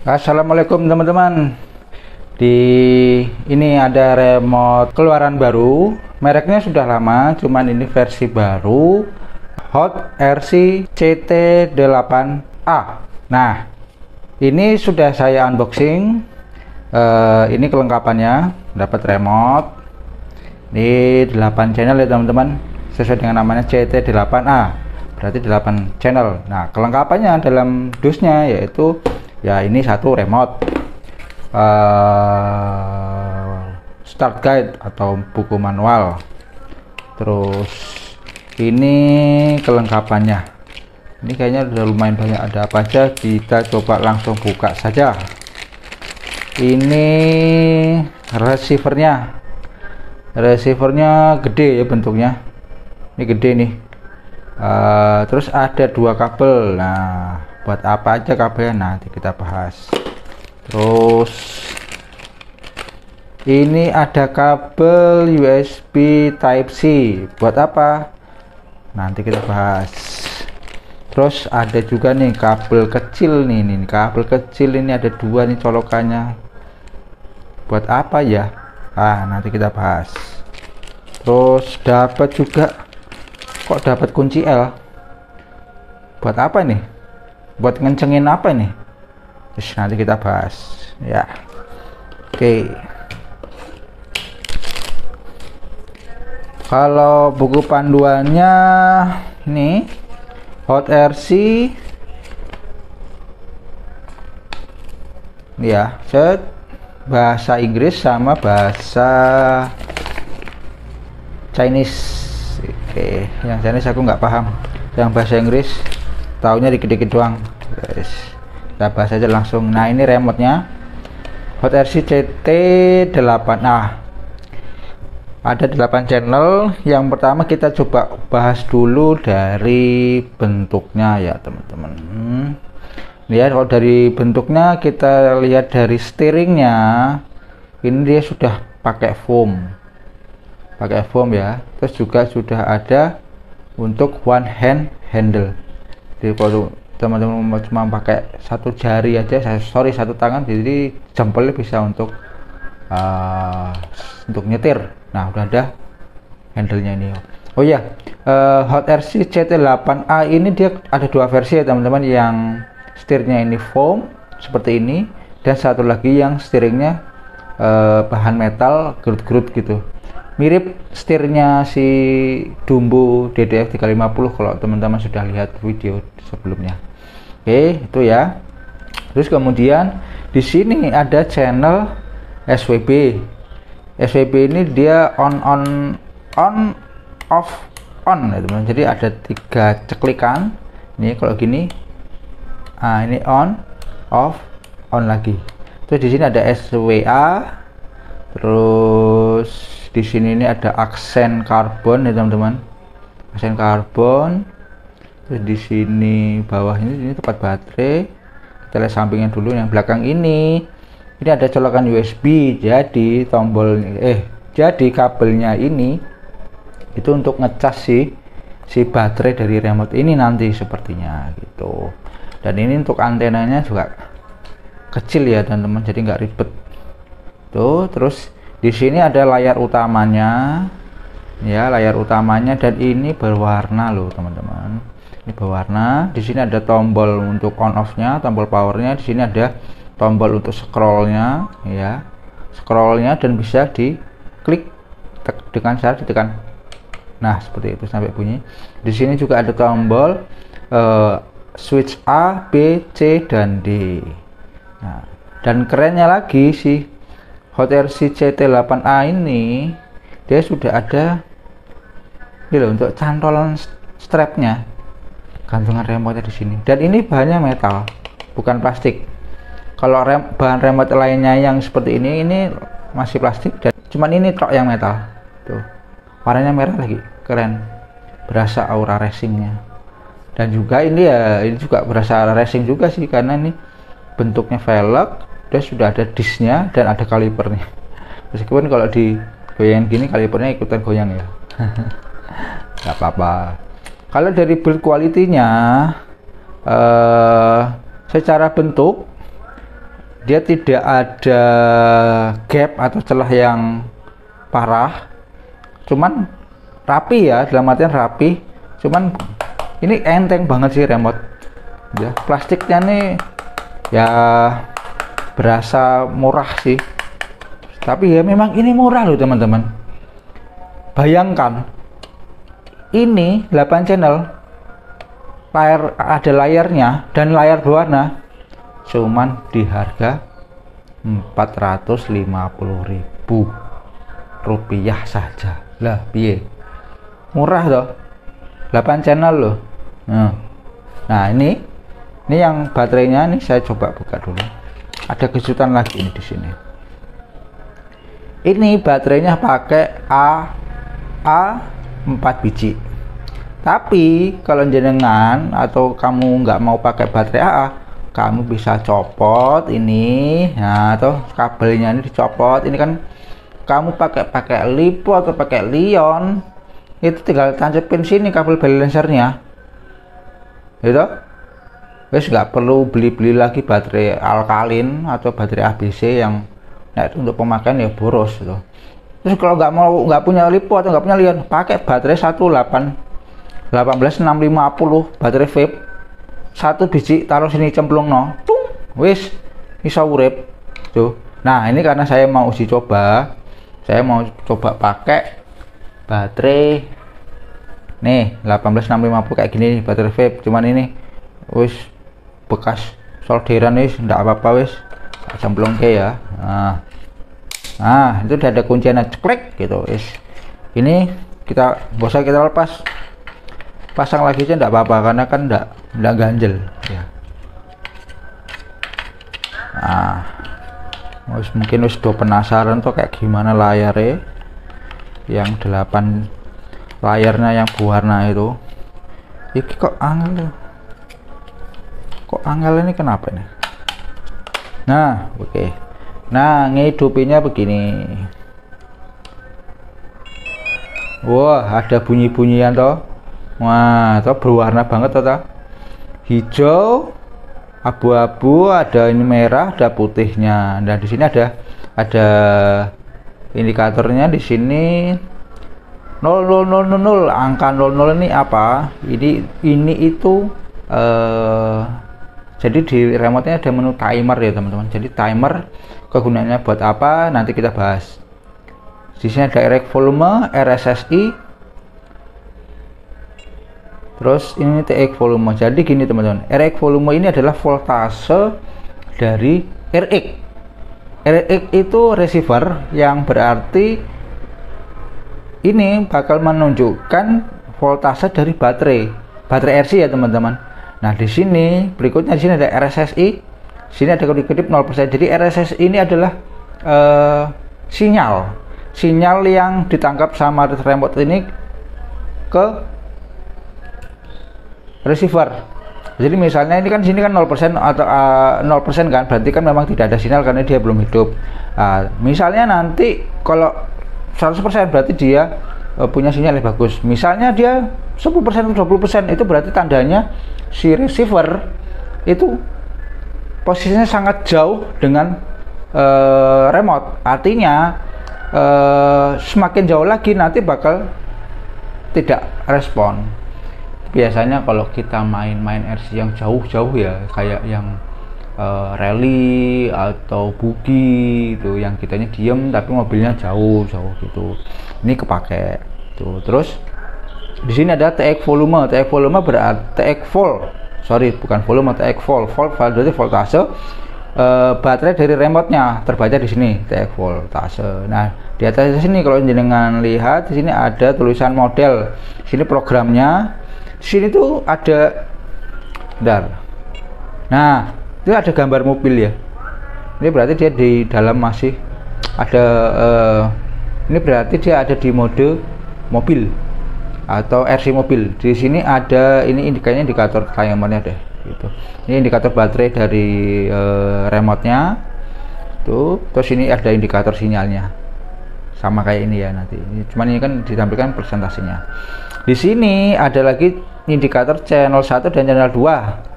Assalamualaikum teman-teman. Di ini ada remote keluaran baru. Mereknya sudah lama, cuman ini versi baru. Hot RC CT8A. Nah, ini sudah saya unboxing. Ini kelengkapannya. Dapat remote. Ini 8 channel ya teman-teman. Sesuai dengan namanya CT8A. Berarti 8 channel. Nah, kelengkapannya dalam dusnya yaitu ya ini satu remote, start guide atau buku manual, terus ini kelengkapannya. Ini kayaknya udah lumayan banyak, ada apa aja, kita coba langsung buka saja. Ini receivernya gede ya bentuknya, ini gede nih. Terus ada 2 kabel. Nah, buat apa aja kabelnya nanti kita bahas. Terus ini ada kabel USB Type C, buat apa nanti kita bahas. Terus ada juga nih kabel kecil nih, kabel kecil ini ada 2 nih colokannya, buat apa ya, nanti kita bahas. Terus dapat juga, kok dapat kunci L, buat apa nih, buat ngencengin apa ini? Terus nanti kita bahas ya. Oke. Kalau buku panduannya ini Hot RC ya, set bahasa Inggris sama bahasa Chinese. Oke, yang Chinese aku nggak paham, yang bahasa Inggris taunya dikit-dikit doang. Guys, kita bahas aja langsung. Nah, ini remote-nya Hot RC CT8A. Ada 8 channel. Yang pertama kita coba bahas dulu dari bentuknya ya teman-teman. Ya, kalau dari bentuknya kita lihat dari steeringnya, ini dia sudah pakai foam ya. Terus juga sudah ada untuk one hand handle. Jadi kalau teman-teman cuma pakai satu jari aja, satu tangan, jadi jempolnya bisa untuk nyetir. Nah, udah ada handle-nya ini. Oh ya, Hot RC CT8A ini dia ada 2 versi ya teman-teman. Yang setirnya ini foam seperti ini, dan satu lagi yang steeringnya bahan metal gerut-gerut gitu. Mirip setirnya si Dumbo DDF 350 kalau teman-teman sudah lihat video sebelumnya. Oke, itu ya. Terus kemudian di sini ada channel SWB. SWB ini dia on off on ya teman. Jadi ada 3 ceklikan. Ini kalau gini, ini on off on lagi. Terus di sini ada SWA. Terus di sini ini ada aksen karbon ya teman-teman, aksen karbon. Terus di sini bawah ini tempat baterai. Kita lihat sampingnya dulu. Yang belakang ini ada colokan USB. Jadi jadi kabelnya ini itu untuk ngecas si baterai dari remote ini nanti sepertinya gitu. Dan ini untuk antenanya juga kecil ya teman-teman, jadi nggak ribet tuh. Terus di sini ada layar utamanya ya, layar utamanya, dan ini berwarna loh teman-teman. Ini berwarna. Di sini ada tombol untuk on off-nya, tombol powernya. Di sini ada tombol untuk scrollnya ya, scrollnya, dan bisa diklik dengan cara ditekan. Nah, seperti itu sampai bunyi. Di sini juga ada tombol switch A, B, C, dan D. Nah, dan kerennya lagi sih, Hot RC CT8A ini dia sudah ada ini loh, untuk cantolan strapnya, gantungan remote di sini. Dan ini bahannya metal, bukan plastik. Kalau bahan remote lainnya yang seperti ini masih plastik, dan cuman ini tok yang metal. Tuh, warnanya merah lagi, keren, berasa aura racingnya. Dan juga ini juga berasa racing juga sih, karena ini bentuknya velg. Dia sudah ada disknya dan ada kalipernya. Meskipun kalau digoyangin gini kalipernya ikutan goyang ya. Nggak apa-apa. Kalau dari build quality-nya, secara bentuk dia tidak ada gap atau celah yang parah, cuman rapi ya, dalam artian rapi, cuman ini enteng banget sih remote ya. Plastiknya nih ya berasa murah sih, tapi ya memang ini murah loh teman-teman. Bayangkan ini 8 channel, layar, ada layarnya dan layar berwarna, cuman di harga 450.000 rupiah saja lah. Piye, murah loh, 8 channel loh. Nah ini yang baterainya nih, saya coba buka dulu. Ada kejutan lagi ini di sini. Ini baterainya pakai A 4 biji. Tapi kalau jenengan atau kamu nggak mau pakai baterai AA, kamu bisa copot ini. Nah, atau kabelnya ini dicopot. Ini kan kamu pakai LiPo atau pakai Lion, itu tinggal tancapin sini kabel balancernya. Gitu. Wes nggak perlu beli lagi baterai alkalin atau baterai ABC yang untuk pemakaian ya boros gitu. Terus kalau nggak punya LiPo atau nggak punya Lion, pakai baterai 18650 baterai vape, 1 biji taruh sini cemplung no, wis bisa urip tuh. Nah ini karena saya mau uji coba, saya mau coba pakai baterai nih 18650 kayak gini, baterai vape, cuman ini wis bekas solderan, wis ndak apa-apa, wis cemplung ke ya. Nah itu udah ada kunciannya, ceklek gitu. Ini kita bosan, kita lepas, pasang lagi aja ndak apa-apa karena kan ndak ganjel ya. Nah mungkin wis do penasaran tuh kayak gimana layarnya yang 8 layarnya yang berwarna itu. Ini kok angel ini kenapa nih? Nah oke. Nah ngidupinnya begini. Wah ada bunyi-bunyian toh. Wah toh berwarna banget toh. Hijau, abu-abu, ada ini merah, ada putihnya. Dan di sini ada indikatornya di sini 0000. Angka 00 ini apa? Ini itu jadi di remote-nya ada menu timer ya teman-teman. Jadi timer kegunaannya buat apa nanti kita bahas. Di sini ada erek volume, RSSI, terus ini TX volume. Jadi gini teman-teman, erek volume ini adalah voltase dari RX. RX itu receiver, yang berarti ini bakal menunjukkan voltase dari baterai RC ya teman-teman. Nah di sini berikutnya, di sini ada RSSI, sini ada kedip-kedip 0%. Jadi RSSI ini adalah sinyal yang ditangkap sama remote ini ke receiver. Jadi misalnya ini kan sini kan 0% atau 0% kan, berarti kan memang tidak ada sinyal karena dia belum hidup. Misalnya nanti kalau 100% berarti dia punya sinyal yang bagus. Misalnya dia 10% atau 20%, itu berarti tandanya si receiver itu posisinya sangat jauh dengan remote. Artinya semakin jauh lagi nanti bakal tidak respon. Biasanya kalau kita main RC yang jauh-jauh ya, kayak yang rally atau buggy itu, yang kitanya diem tapi mobilnya jauh gitu, ini kepake tuh. Terus di sini ada TX volume. TX volume berarti TX volt, bukan volume, TX volt berarti voltase baterai dari remote-nya terbaca di sini, TX voltase. Nah di atas sini kalau jenengan lihat, di sini ada tulisan model, di sini programnya, di sini tuh ada nah itu ada gambar mobil ya. Ini berarti dia di dalam masih ada ini berarti dia ada di mode mobil atau RC mobil. Di sini ada ini indikator timernya deh gitu. Ini indikator baterai dari remote-nya tuh. Terus ini ada indikator sinyalnya, sama kayak ini ya nanti. Cuman ini kan ditampilkan persentasenya. Di sini ada lagi indikator channel 1 dan channel 2.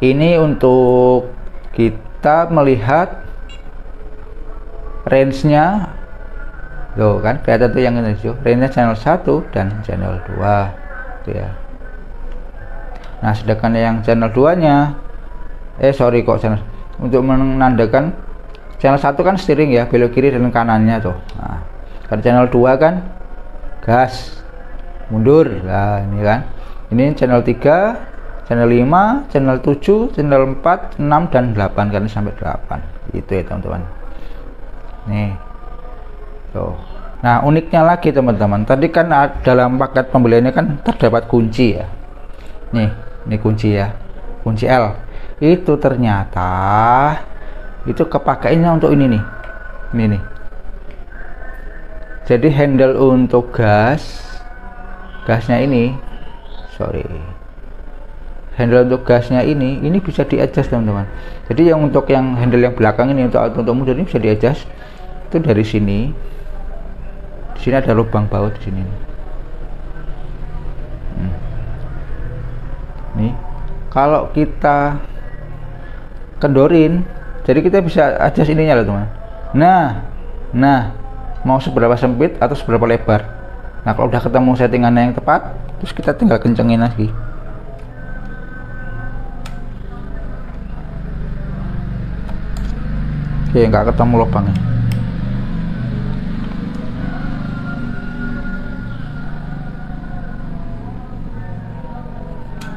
Ini untuk kita melihat range-nya. Tuh kan kelihatan tuh yang hijau, range-nya channel 1 dan channel 2 tuh ya. Nah sedangkan yang channel 2 nya channel, untuk menandakan channel 1 kan steering ya, belok kiri dan kanannya tuh. Nah kan channel 2 kan gas mundur. Nah ini kan, ini channel 3, channel 5, channel 7, channel 4, 6 dan 8 kan sampai 8 itu ya teman-teman. Nih tuh. Nah uniknya lagi teman-teman, tadi kan dalam paket pembeliannya kan terdapat kunci ya. Ini kunci ya, kunci L. Itu ternyata itu kepakainya untuk ini nih. Ini nih. Jadi handle untuk gasnya ini, handle untuk gasnya ini bisa di adjust teman-teman. Jadi yang untuk yang handle yang belakang ini untuk mundur ini bisa di adjust. Itu dari sini. Di sini ada lubang baut di sini. Nih, kalau kita kendorin, jadi kita bisa adjust ininya loh teman. Nah, mau seberapa sempit atau seberapa lebar. Nah kalau udah ketemu settingannya yang tepat, terus kita tinggal kencengin lagi. Oke, nggak ketemu lubangnya.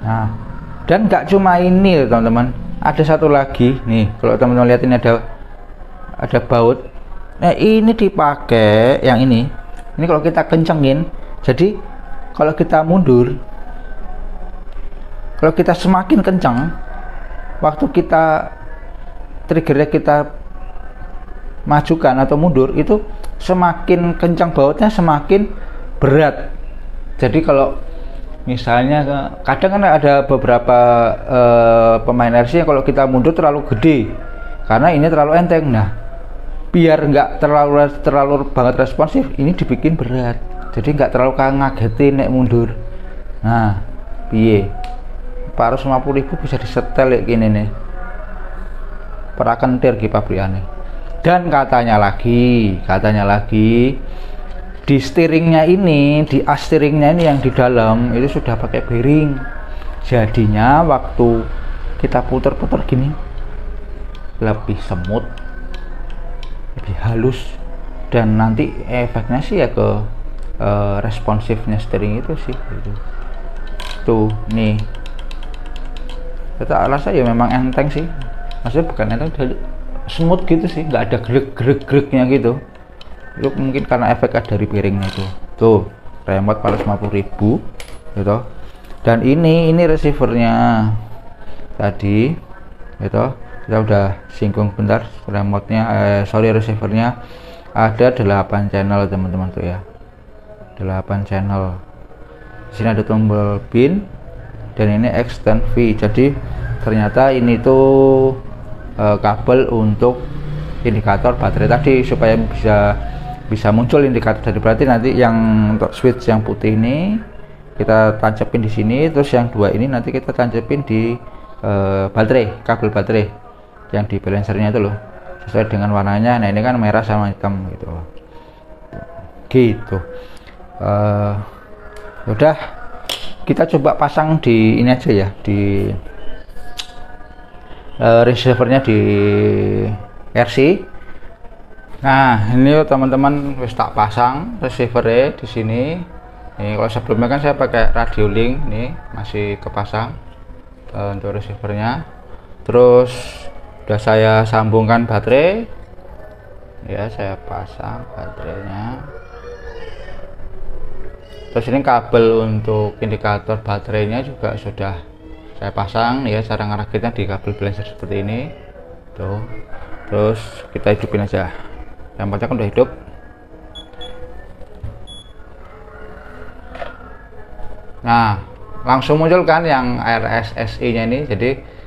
Nah, dan nggak cuma ini teman-teman, ada satu lagi nih. Kalau teman-teman lihat ini ada baut. Nah ini dipakai yang ini kalau kita kencengin, jadi kalau kita mundur, kalau kita semakin kencang, waktu kita triggernya kita majukan atau mundur, itu semakin kencang bautnya semakin berat. Jadi kalau misalnya kadang kan ada beberapa pemain RC kalau kita mundur terlalu gede karena ini terlalu enteng. Nah biar nggak terlalu banget responsif, ini dibikin berat, jadi nggak terlalu ngagetin nek mundur. Nah piye 450.000 bisa disetel kayak gini nih, perakentir ki pabrikane. Dan katanya lagi di steeringnya ini, di as steeringnya ini yang di dalam itu sudah pakai bearing, jadinya waktu kita putar-putar gini lebih semut, lebih halus, dan nanti efeknya sih ya ke responsifnya steering itu sih gitu. Tuh nih kita rasa ya memang enteng sih, maksudnya bukan enteng, smooth gitu sih, nggak ada gerak-geraknya gitu. Itu mungkin karena efek dari bearingnya itu. Tuh remote 450.000 gitu. Dan ini receivernya tadi gitu. Kita udah singgung bentar, remote-nya receivernya ada 8 channel teman-teman tuh ya, 8 channel. Di sini ada tombol pin dan ini extend V. Jadi ternyata ini tuh kabel untuk indikator baterai tadi, supaya bisa muncul indikator dari, berarti nanti yang untuk switch yang putih ini kita tancapin di sini, terus yang dua ini nanti kita tancapin di baterai, kabel baterai yang di balancernya itu loh, sesuai dengan warnanya. Nah ini kan merah sama hitam gitu. Udah, kita coba pasang di ini aja ya, di receivernya di RC. Nah ini teman-teman wis tak pasang receivernya di sini. Nih kalau sebelumnya kan saya pakai radio link, nih masih kepasang untuk receivernya. Terus udah saya sambungkan baterai ya, saya pasang baterainya. Terus ini kabel untuk indikator baterainya juga sudah saya pasang ya, cara ngerakitnya di kabel balancer seperti ini tuh. Terus kita hidupin aja, yang penting kan udah hidup. Nah langsung muncul kan yang RSSI nya ini, jadi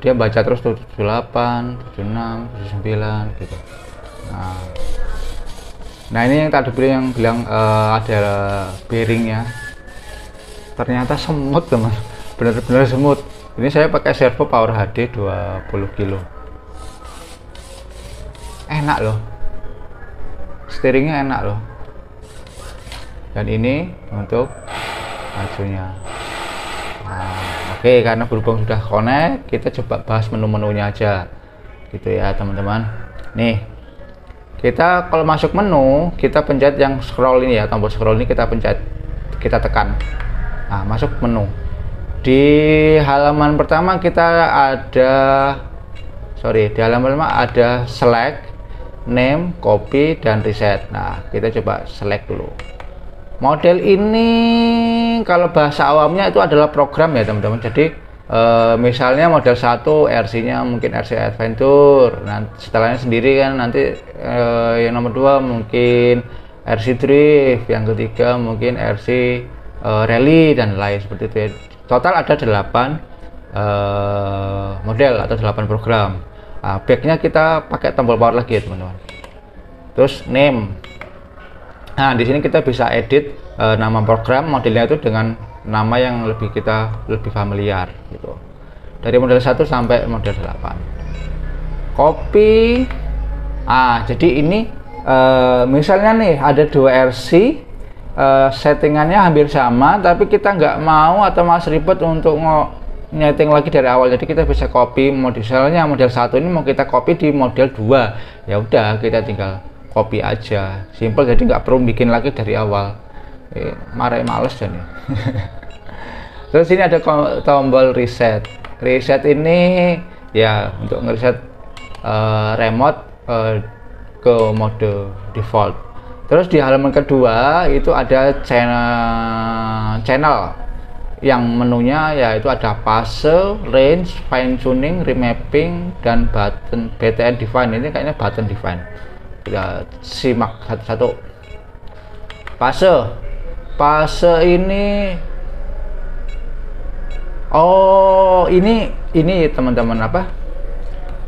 dia baca terus 78, 76, 79 gitu. Nah ini yang tadi yang bilang ada bearingnya, ternyata semut teman, bener-bener semut. Ini saya pakai servo Power HD 20 kilo. Enak loh, steeringnya enak loh. Dan ini untuk majunya. Nah, oke, karena berhubung sudah connect, kita coba bahas menu-menunya aja gitu ya teman-teman. Nih, kita kalau masuk menu, kita pencet yang scroll ini ya, tombol scroll ini kita pencet, kita tekan. Nah, masuk menu. Di halaman pertama kita ada, di halaman pertama ada select, name, copy, dan reset. Nah, kita coba select dulu. Model ini kalau bahasa awamnya itu adalah program ya teman-teman. Jadi misalnya model 1 RC-nya mungkin RC Adventure, nah setelahnya sendiri kan nanti yang nomor 2 mungkin RC Drift, yang ketiga mungkin RC Rally dan lain seperti itu ya. Total ada 8 model atau 8 program. Nah, backnya kita pakai tombol power lagi ya teman-teman. Terus name. Nah, di sini kita bisa edit nama program modelnya itu dengan nama yang lebih familiar gitu. Dari model 1 sampai model 8. Copy. Jadi ini misalnya nih ada 2 RC, settingannya hampir sama, tapi kita nggak mau atau mas ribet untuk nyeting lagi dari awal. Jadi kita bisa copy misalnya model 1 ini mau kita copy di model 2, ya udah kita tinggal copy aja, simple. Jadi nggak perlu bikin lagi dari awal, males jadi. Terus ini ada tombol reset. Reset ini ya untuk ngereset remote ke mode default. Terus di halaman kedua itu ada channel yang menunya yaitu ada fase, range, fine tuning, remapping, dan button BTN define. Ini kayaknya button define. Kita simak satu-satu. Fase ini, ini teman-teman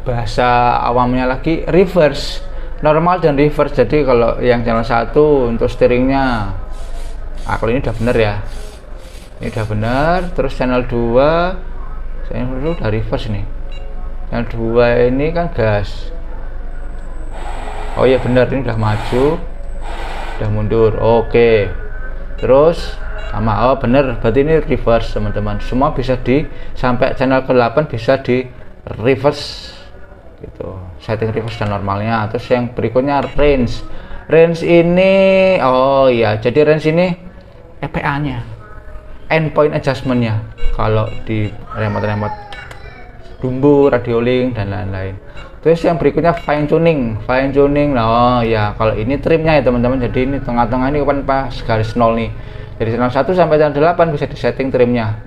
bahasa awamnya lagi reverse. Normal dan reverse. Jadi kalau yang channel 1 untuk steeringnya, kalau ini udah bener ya, ini udah bener. Terus channel 2 udah reverse nih. Channel 2 ini kan gas. Oh iya bener, ini udah maju, udah mundur. Oke. Terus sama, bener, berarti ini reverse teman-teman. Semua bisa sampai channel ke-8 bisa di reverse gitu, setting reverse dan normalnya. Terus yang berikutnya range ini, jadi range ini EPA nya, endpoint adjustment-nya kalau di remote dumbu, radio link, dan lain-lain. Terus yang berikutnya fine tuning. Kalau ini trimnya ya teman-teman. Jadi ini tengah-tengah ini kan pas garis 0 nih. Jadi channel 1 sampai channel 8 bisa disetting trimnya,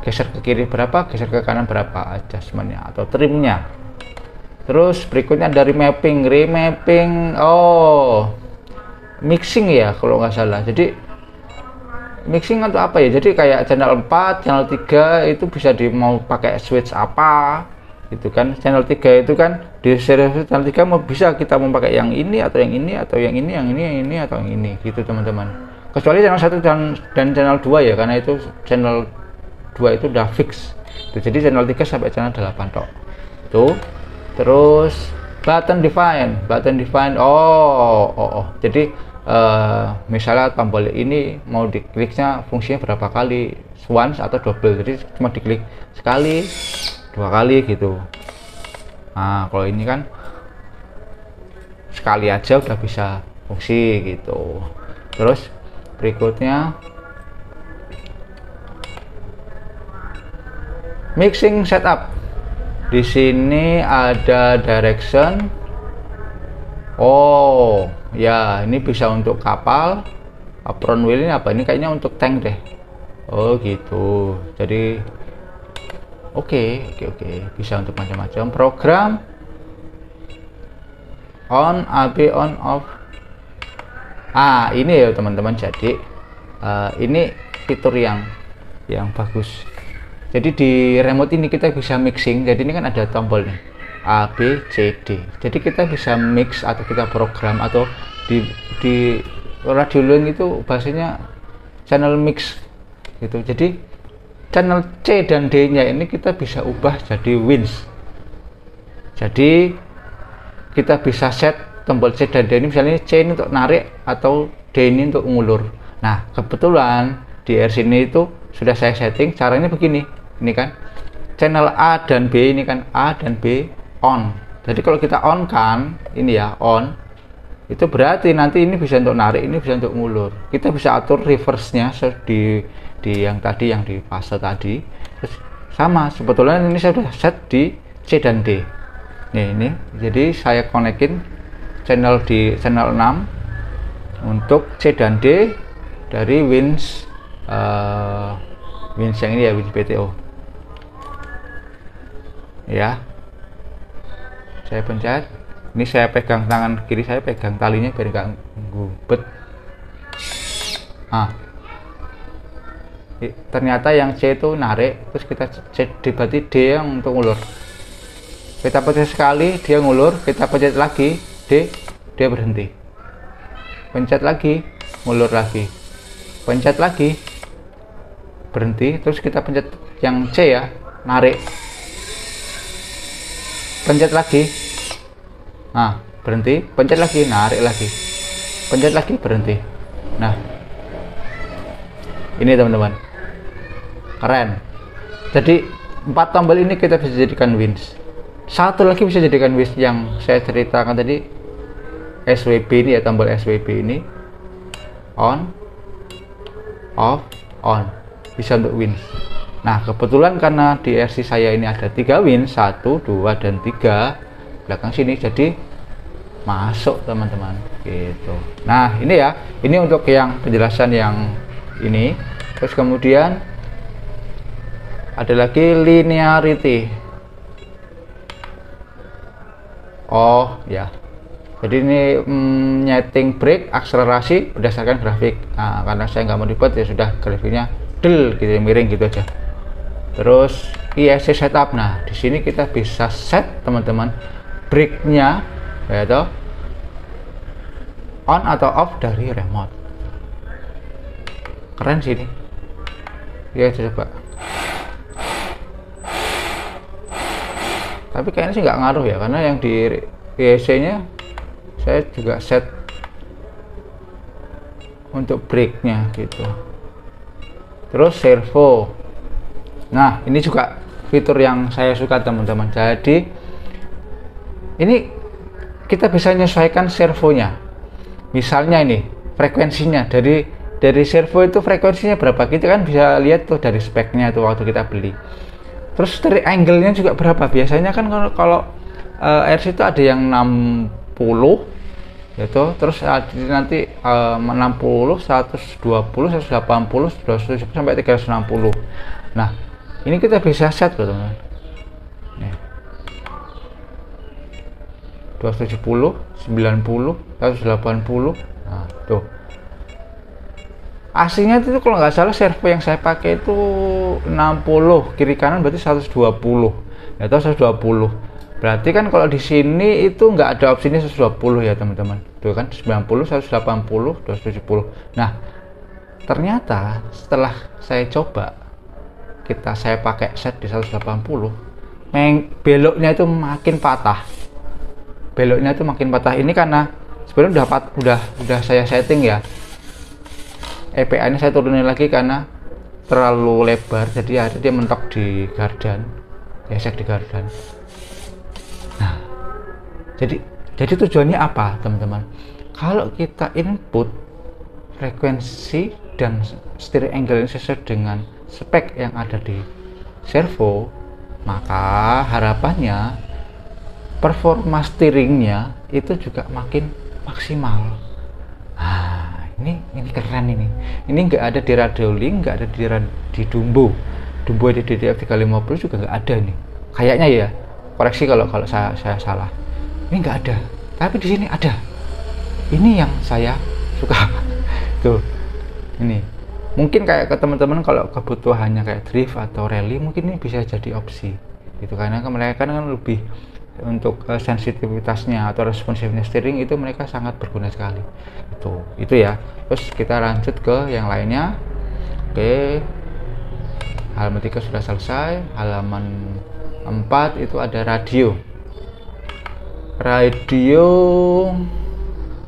geser ke kiri berapa, geser ke kanan berapa, adjustment-nya atau trimnya. Terus berikutnya dari remapping, mixing ya kalau nggak salah. Jadi mixing atau apa ya, jadi kayak channel 4, channel 3 itu bisa mau pakai switch apa gitu kan. Channel 3 itu kan di series channel 3 bisa kita mau pakai yang ini atau yang ini atau yang ini atau yang ini gitu teman-teman. Kecuali channel 1 dan channel 2 ya, karena itu channel 2 itu udah fix. Jadi channel 3 sampai channel 8 tok. Tuh. Terus button define. Jadi misalnya tombol ini mau dikliknya fungsinya berapa kali, once atau double. Jadi cuma diklik sekali, 2 kali gitu. Nah, kalau ini kan sekali aja udah bisa fungsi gitu. Terus berikutnya mixing setup. Di sini ada direction. Ya ini bisa untuk kapal. Apron wheel ini apa? Ini kayaknya untuk tank deh. Oh gitu. Jadi oke. Bisa untuk macam-macam program. On, AB, on, off. Ini ya teman-teman. Jadi ini fitur yang bagus. Jadi di remote ini kita bisa mixing. Jadi ini kan ada tombol nih A, B, C, D. Jadi kita bisa mix atau kita program, atau di radio link itu bahasanya channel mix gitu. Jadi channel C dan D nya ini kita bisa ubah jadi winch. Jadi kita bisa set tombol C dan D ini, misalnya C ini untuk narik atau D ini untuk ngulur. Nah kebetulan di RC ini itu sudah saya setting caranya begini. Ini kan channel A dan B, ini kan A dan B on. Jadi kalau kita on kan ini ya on, itu berarti nanti ini bisa untuk narik, ini bisa untuk ngulur. Kita bisa atur reverse nya di yang tadi, yang di fase tadi. Terus sama sebetulnya ini saya sudah set di C dan D. Nih ini jadi saya konekin channel di channel 6 untuk C dan D dari winch winch yang ini ya, winch PTO ya. Saya pencet, ini saya pegang tangan kiri, saya pegang talinya biar nggak ngubet. Ternyata yang C itu narik, terus kita berarti D yang untuk ngulur. Kita pencet sekali dia ngulur, kita pencet lagi D, dia berhenti. Pencet lagi, ngulur lagi. Pencet lagi, berhenti. Terus kita pencet yang C ya, narik. Pencet lagi, nah berhenti. Pencet lagi, narik lagi. Pencet lagi, berhenti. Nah ini teman-teman, keren. Jadi 4 tombol ini kita bisa jadikan winch. Satu lagi bisa jadikan winch yang saya ceritakan tadi, SWB ini ya, tombol SWB ini on, off, on, bisa untuk winch. Nah kebetulan karena di RC saya ini ada 3 winch, 1, 2, dan 3 belakang sini, jadi masuk teman-teman gitu. Nah ini ya, ini untuk yang penjelasan yang ini. Terus kemudian ada lagi linearity. Oh ya, jadi ini nyeting brake, akselerasi berdasarkan grafik. Nah, karena saya nggak mau ribet ya sudah grafiknya del gitu, miring gitu aja. Terus ISC setup. Nah di sini kita bisa set teman-teman brake-nya yaitu on atau off dari remote. Keren sih ini ya, coba. Tapi kayaknya sih nggak ngaruh ya, karena yang di ISC nya saya juga set untuk brake-nya gitu. Terus servo. Nah ini juga fitur yang saya suka teman-teman. Jadi ini kita bisa menyesuaikan servonya. Misalnya ini frekuensinya, dari servo itu frekuensinya berapa, kita kan bisa lihat tuh dari speknya tuh waktu kita beli. Terus dari angle-nya juga berapa. Biasanya kan kalau RC itu ada yang 60 gitu, terus nanti 60, 120, 180, 270 sampai 360. Nah ini kita bisa set loh teman-teman. 270, 90, 180. Nah tuh aslinya itu kalau nggak salah servo yang saya pakai itu 60, kiri kanan berarti 120 atau 120. Berarti kan kalau di sini itu nggak ada opsinya 120 ya teman-teman. Tuh kan 90, 180, 270. Nah ternyata setelah saya coba, saya pakai set di 180, beloknya itu makin patah. Beloknya itu makin patah. Ini karena sebenarnya udah saya setting ya. EPA ini saya turunin lagi karena terlalu lebar, jadi akhirnya dia mentok di gardan, gesek di gardan. Nah, jadi tujuannya apa teman-teman? Kalau kita input frekuensi dan steering angle ini sesuai dengan spek yang ada di servo, maka harapannya performa steeringnya itu juga makin maksimal. Nah, ini keren ini. Ini nggak ada di Radiolink, nggak ada di Dumbo di DDF 350 juga nggak ada nih. Kayaknya ya. Koreksi kalau saya salah. Ini nggak ada. Tapi di sini ada. Ini yang saya suka. Tuh. Ini. Mungkin kayak ke teman-teman kalau kebutuhannya kayak drift atau rally, mungkin ini bisa jadi opsi. Gitu, karena mereka kan lebih untuk sensitivitasnya atau responsiveness steering itu mereka sangat berguna sekali. Itu ya. Terus kita lanjut ke yang lainnya. Oke. halaman 3 sudah selesai. Halaman 4 itu ada radio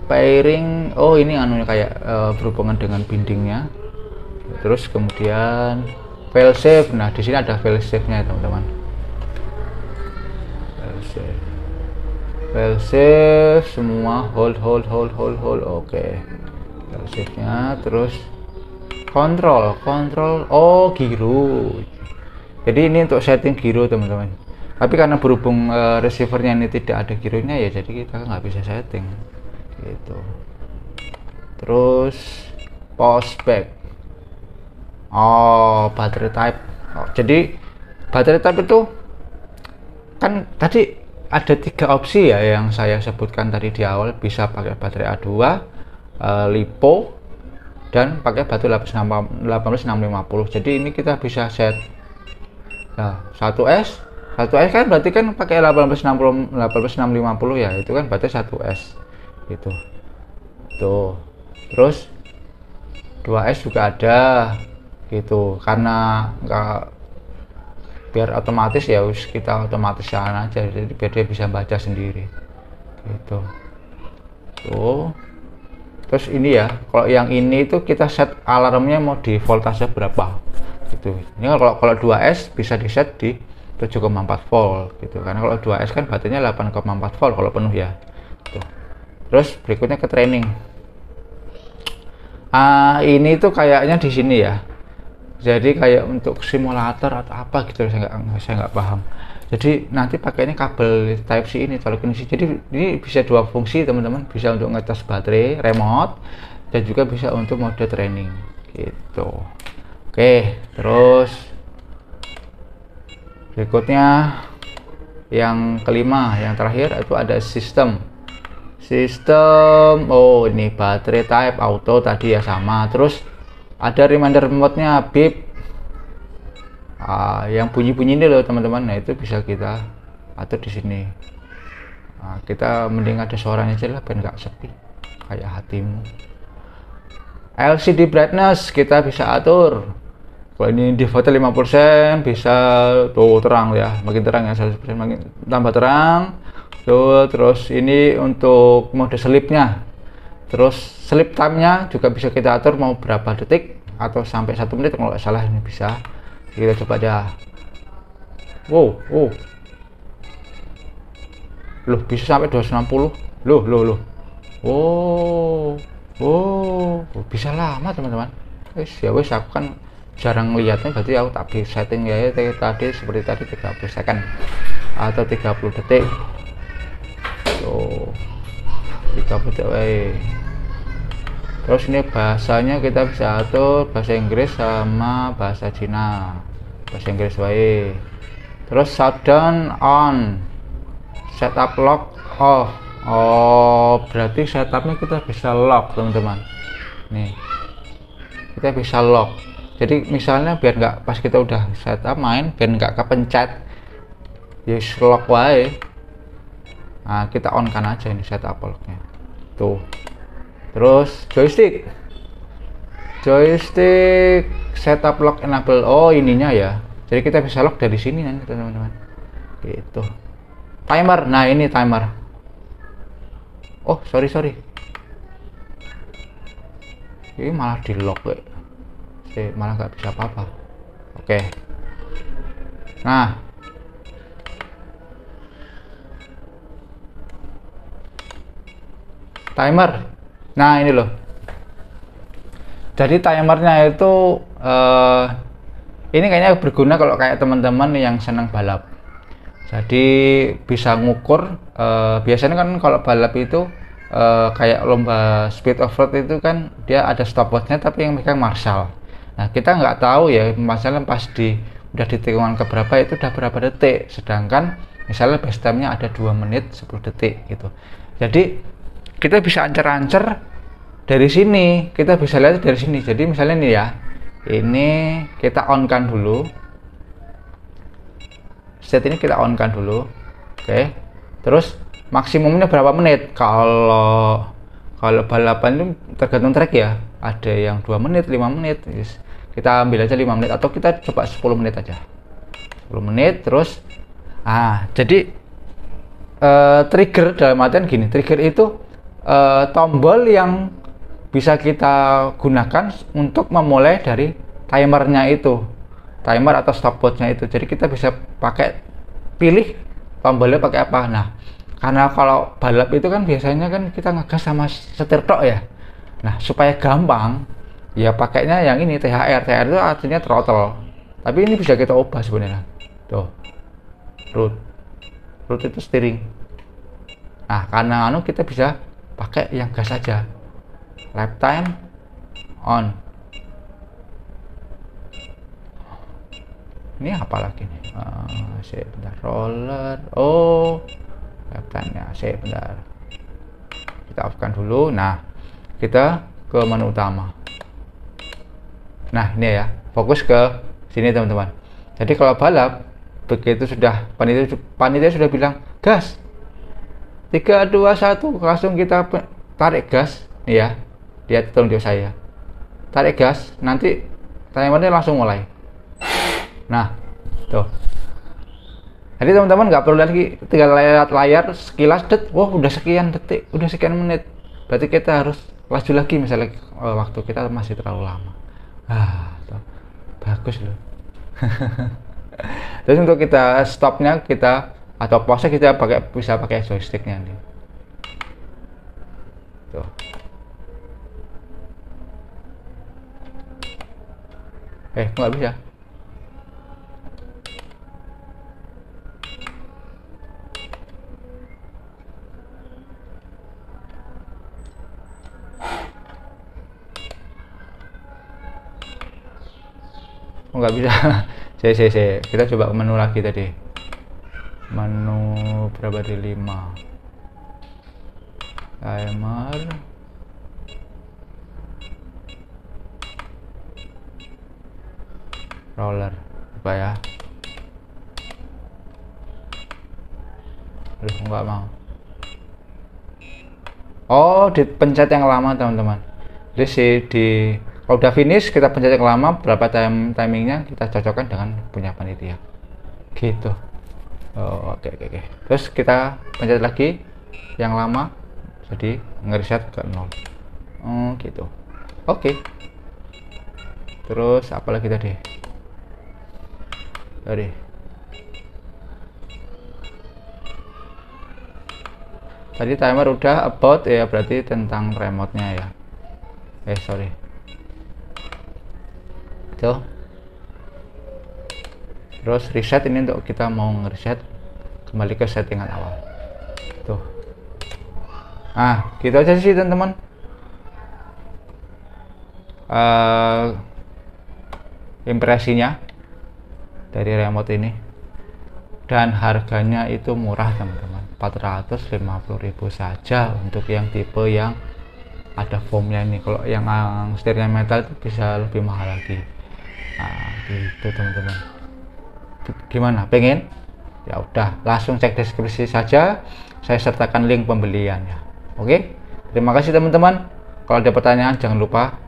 pairing. Oh, ini anunya kayak berhubungan dengan bindingnya. Terus kemudian failsafe. Nah, di sini ada failsafe-nya, teman-teman. Failsafe semua hold. Oke. Failsafe-nya, terus kontrol. Oh, giro. Jadi ini untuk setting giro, teman-teman. Tapi karena berhubung receivernya ini tidak ada gironya, ya jadi kita nggak bisa setting gitu. Terus pause back. Oh, battery type. Jadi battery type itu kan tadi ada 3 opsi ya yang saya sebutkan tadi di awal. Bisa pakai baterai A2, LiPo, dan pakai baterai 18650. Jadi ini kita bisa set. Nah, 1S kan berarti kan pakai 18650 ya, itu kan berarti 1S gitu. Tuh. Terus 2S juga ada gitu, karena enggak, biar otomatis ya kita otomatisan aja, jadi biar dia bisa baca sendiri gitu. Tuh. Terus ini ya, kalau yang ini itu kita set alarmnya mau di voltase berapa gitu. Ini kalau 2S bisa di set di 7,4 volt gitu, karena kalau 2S kan baterainya 8,4 volt kalau penuh ya. Tuh. Terus berikutnya ke training. Ini tuh kayaknya di sini ya. Jadi kayak untuk simulator atau apa gitu, saya nggak paham. Jadi nanti pakainya kabel Type C ini, colok ini. Jadi ini bisa 2 fungsi, teman-teman. Bisa untuk ngecas baterai remote dan juga bisa untuk mode training gitu. Oke, terus berikutnya yang kelima, yang terakhir itu ada sistem. Oh, ini baterai type auto tadi ya, sama. Terus ada reminder mode-nya, beep. Yang bunyi-bunyi ini loh, teman-teman. Nah, itu bisa kita atur di sini. Kita mending ada suaranya aja lah, biar nggak sepi kayak hatimu. LCD brightness kita bisa atur. Kalau ini default 5%, bisa tuh terang ya, makin terang ya, 100% makin tambah terang. Tuh, terus ini untuk mode sleep-nya. Terus sleep time-nya juga bisa kita atur mau berapa detik atau sampai 1 menit kalau nggak salah, ini bisa. Kita coba aja. Wow. Loh, bisa sampai 260. Loh. Oh, bisa lama, teman-teman. Ya wes, aku kan jarang lihatnya, berarti aku tak di setting ya tadi seperti tadi 30 second atau 30 detik. Tuh, 30 detik. Terus ini bahasanya kita bisa atur bahasa Inggris sama bahasa Cina. Bahasa Inggris wae. Terus shutdown on, setup lock off. Oh, berarti setupnya kita bisa lock, teman-teman. Nih, kita bisa lock. Jadi misalnya biar nggak pas kita udah setup main, biar nggak kepencet, yes, lock wae. Nah, kita on kan aja ini setup locknya. Tuh. Terus joystick setup lock enable. Oh, ininya ya, jadi kita bisa lock dari sini nanti, teman-teman gitu. Timer, nah ini timer. Oh, sorry, ini malah di lock ya, malah nggak bisa apa-apa. Oke. Nah, timer. Nah, ini loh. Jadi timernya itu ini kayaknya berguna kalau kayak teman-teman yang senang balap. Jadi bisa ngukur. Biasanya kan kalau balap itu kayak lomba speed off-road itu kan dia ada stopwatch-nya, tapi yang megang marshal. Nah, kita nggak tahu ya masalah pas udah di tikungan keberapa itu udah berapa detik, sedangkan misalnya base time-nya ada 2 menit 10 detik gitu. Jadi kita bisa ancer-ancer dari sini, kita bisa lihat dari sini. Jadi misalnya nih ya, ini kita on-kan dulu, set ini kita on-kan dulu. Oke. Terus maksimumnya berapa menit? Kalau balapan itu tergantung track ya, ada yang 2 menit, 5 menit. kita ambil aja 5 menit atau kita coba 10 menit aja, 10 menit. Terus jadi trigger dalam artian gini, trigger itu tombol yang bisa kita gunakan untuk memulai dari timernya itu, timer atau stopwatchnya itu. Jadi kita bisa pilih tombolnya pakai apa. Nah, karena kalau balap itu kan biasanya kan kita ngegas sama setir tok ya. Nah, supaya gampang ya pakainya yang ini, THR. THR itu artinya throttle. Tapi ini bisa kita ubah sebenarnya. Tuh. Root itu steering. Nah, karena kita bisa pakai yang gas aja. Lap time on. Ini apa lagi nih? Bentar, roller. Oh, lap time-nya. Bentar. Kita off-kan dulu. Nah, kita ke menu utama. Nah, ini ya, fokus ke sini teman-teman. Jadi kalau balap, begitu sudah panitia sudah bilang gas, 3, 2, 1, langsung kita tarik gas. Nih ya, lihat tunjuk saya, tarik gas, nanti timernya langsung mulai. Nah, tuh. Jadi teman-teman nggak perlu lagi tinggal lihat layar sekilas, wah udah sekian detik, udah sekian menit. Berarti kita harus laju lagi misalnya waktu kita masih terlalu lama. Tuh. Bagus loh. Terus untuk kita stopnya atau pause kita bisa pakai joysticknya nih. Tuh. Nggak bisa. Nggak bisa. Kita coba menu lagi tadi. Menu berapa di 5. Timer. Roller. Apa ya? Nggak mau. Oh, dipencet yang lama teman-teman. Jadi kalau udah finish kita pencet yang lama, berapa timingnya kita cocokkan dengan punya panitia gitu. Oke. Terus kita pencet lagi yang lama, jadi ngereset ke 0. Gitu. Oke. Terus apa lagi tadi timer udah, about ya, berarti tentang remote-nya ya. Sorry. Tuh. Terus reset, ini untuk kita mau ngereset kembali ke settingan awal. Tuh. Gitu aja sih teman-teman. Impresinya dari remote ini, dan harganya itu murah teman-teman, 450.000 saja untuk yang tipe yang ada foamnya ini. Kalau yang setirnya metal itu bisa lebih mahal lagi. Gitu teman-teman. Gimana, pengen? Ya udah, langsung cek deskripsi saja, saya sertakan link pembeliannya. Oke, terima kasih teman-teman. Kalau ada pertanyaan jangan lupa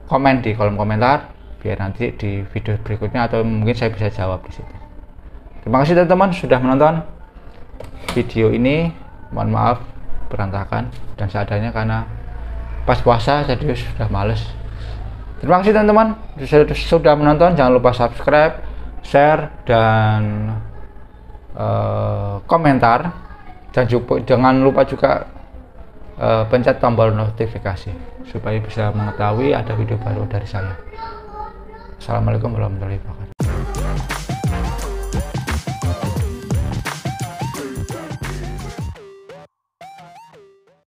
komen di kolom komentar, biar nanti di video berikutnya atau mungkin saya bisa jawab di situ. Terima kasih teman-teman sudah menonton video ini. Mohon maaf berantakan dan seadanya karena pas puasa jadi sudah males. Terima kasih teman-teman sudah menonton. Jangan lupa subscribe, share, dan komentar, dan jangan lupa juga pencet tombol notifikasi supaya bisa mengetahui ada video baru dari saya. Assalamualaikum warahmatullahi wabarakatuh.